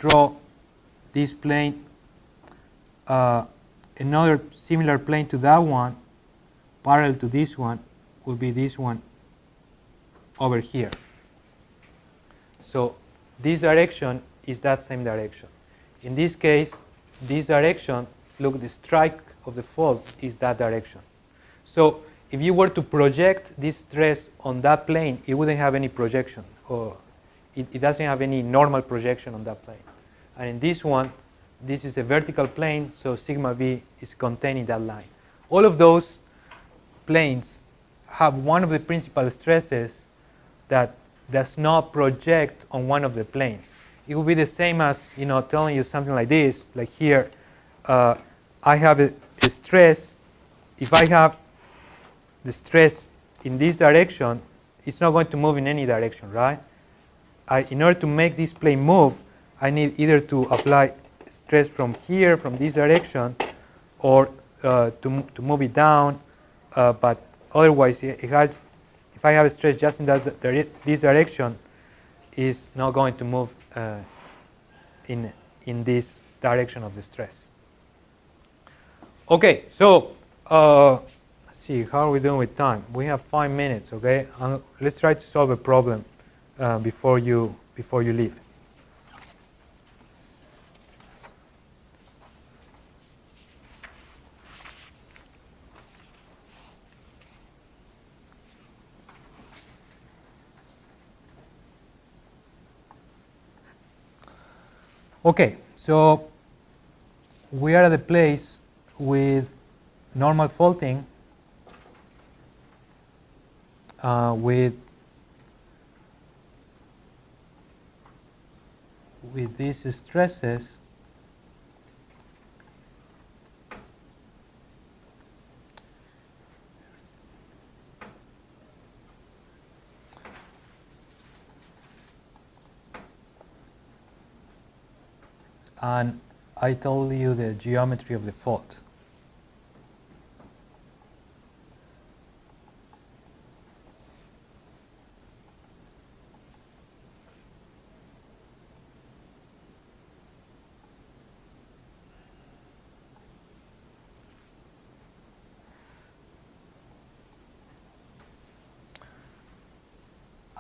draw this plane, another similar plane to that one, parallel to this one, will be this one over here. So this direction is that same direction. In this case, this direction, look, the strike of the fault is that direction. So if you were to project this stress on that plane, it wouldn't have any projection, or it doesn't have any normal projection on that plane. And in this one, this is a vertical plane, so sigma v is contained in that line. All of those planes have one of the principal stresses that does not project on one of the planes. It would be the same as, you know, telling you something like this, like here, I have a stress. If I have the stress in this direction, it's not going to move in any direction, right? In order to make this plane move, I need either to apply stress from here, from this direction, or to move it down. But otherwise, if I have a stress just in this direction, it's not going to move in this direction of the stress. Okay, so let's see, how are we doing with time? We have 5 minutes, okay? Let's try to solve a problem before you leave. Okay, so we are at a place with normal faulting, with these stresses. And I told you the geometry of the fault.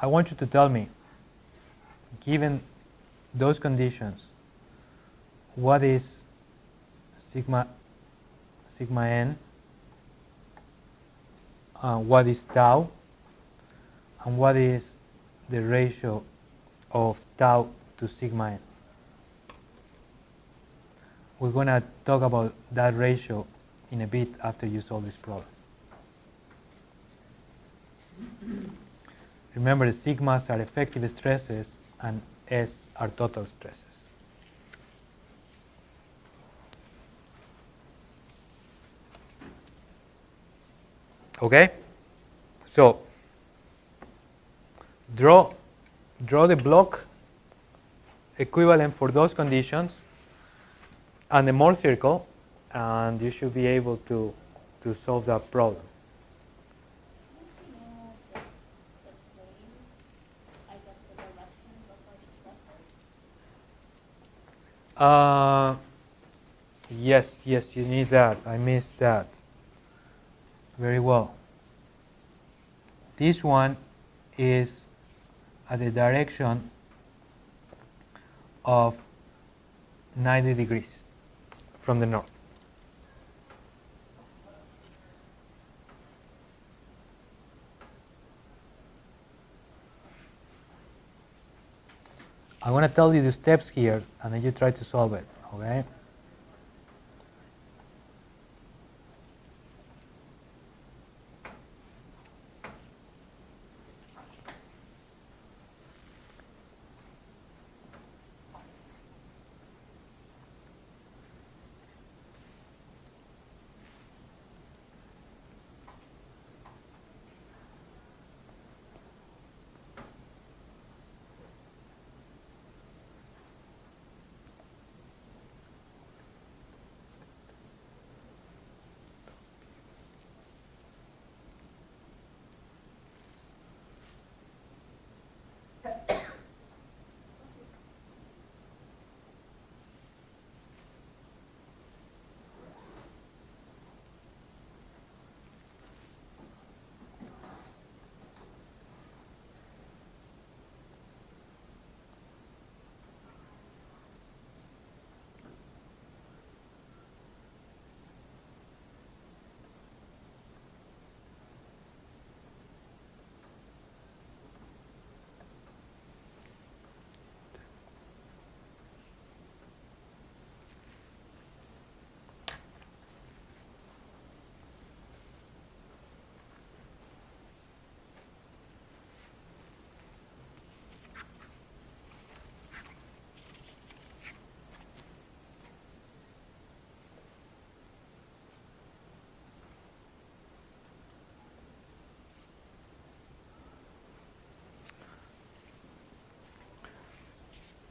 I want you to tell me, given those conditions, what is sigma n, what is tau, and what is the ratio of tau to sigma n. We're going to talk about that ratio in a bit after you solve this problem. Remember, the sigmas are effective stresses and S are total stresses. Okay? So draw the block equivalent for those conditions and the Mohr circle, and you should be able to solve that problem. Yes, you need that. I missed that. Very well. This one is at the direction of 90 degrees from the north. I'm going to tell you the steps here, and then you try to solve it, okay?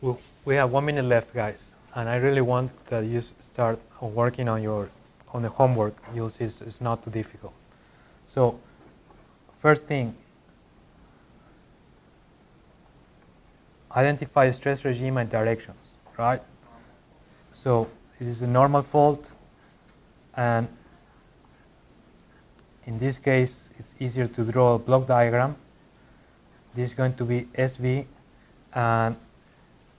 We have 1 minute left, guys, and I really want that you start working on the homework. You'll see it's not too difficult. So, first thing, identify the stress regime and directions, right? So it is a normal fault, and in this case, it's easier to draw a block diagram. This is going to be SV, and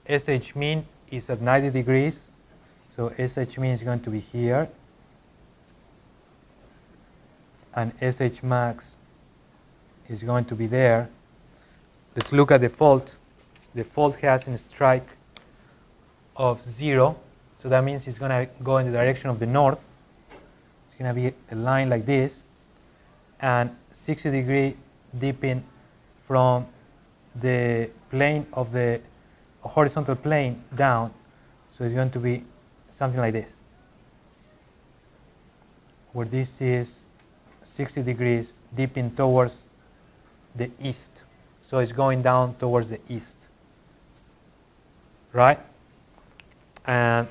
SH mean is at 90 degrees. So SH mean is going to be here, and SH max is going to be there. Let's look at the fault. The fault has a strike of 0, so that means it's going to go in the direction of the north. It's going to be a line like this, and 60 degree dipping from the plane of the horizontal plane down, so it's going to be something like this, where this is 60 degrees dipping towards the east, so it's going down towards the east, right? And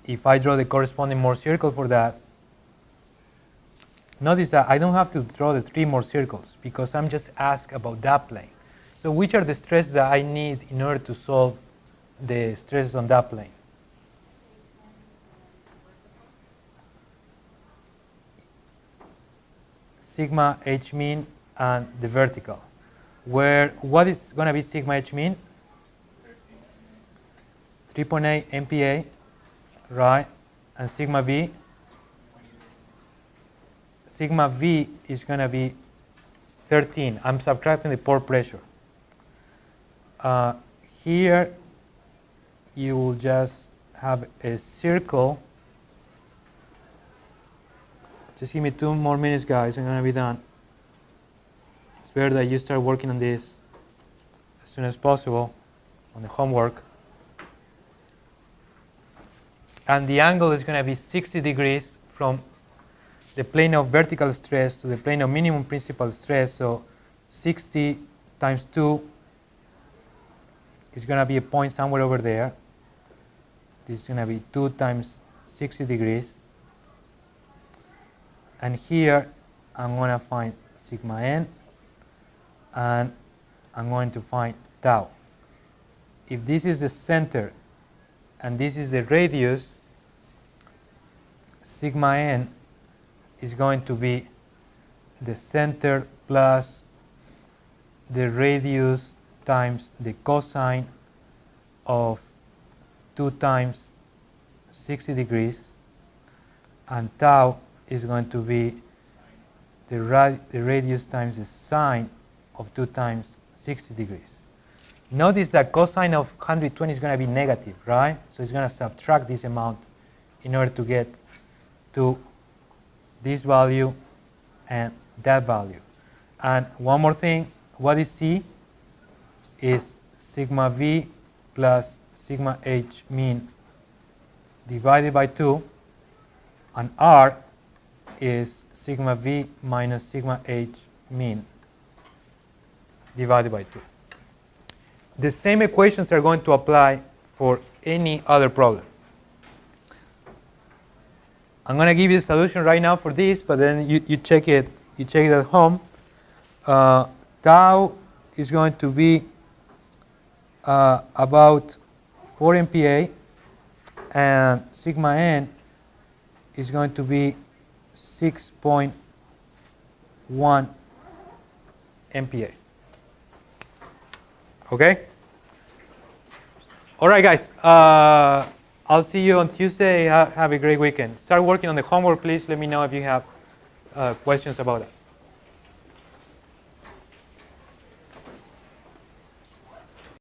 if I draw the corresponding Mohr circle for that, notice that I don't have to draw the 3 more circles because I'm just asked about that plane. So which are the stresses that I need in order to solve the stresses on that plane? Sigma H mean and the vertical. What is going to be sigma H mean? 3.8 MPa, right? And sigma V? Sigma V is going to be 13. I'm subtracting the pore pressure. Here, you will just have a circle. Just give me 2 more minutes, guys. I'm going to be done. It's better that you start working on this as soon as possible on the homework. And the angle is going to be 60 degrees from the plane of vertical stress to the plane of minimum principal stress. So 60 times 2 is going to be a point somewhere over there. This is going to be 2 times 60 degrees. And here I'm going to find sigma n, and I'm going to find tau. If this is the center and this is the radius, sigma n is going to be the center plus the radius times the cosine of 2 times 60 degrees, and tau is going to be the radius times the sine of 2 times 60 degrees. Notice that cosine of 120 is going to be negative, right? So it's going to subtract this amount in order to get to this value and that value. And one more thing, what is C? Is sigma V plus sigma H mean divided by 2, and R is sigma V minus sigma H mean divided by 2. The same equations are going to apply for any other problem. I'm going to give you the solution right now for this, but then you check it at home. Tau is going to be about 4 MPa, and sigma n is going to be 6.1 MPa. Okay? All right, guys. I'll see you on Tuesday. Have a great weekend. Start working on the homework, please. Let me know if you have questions about it.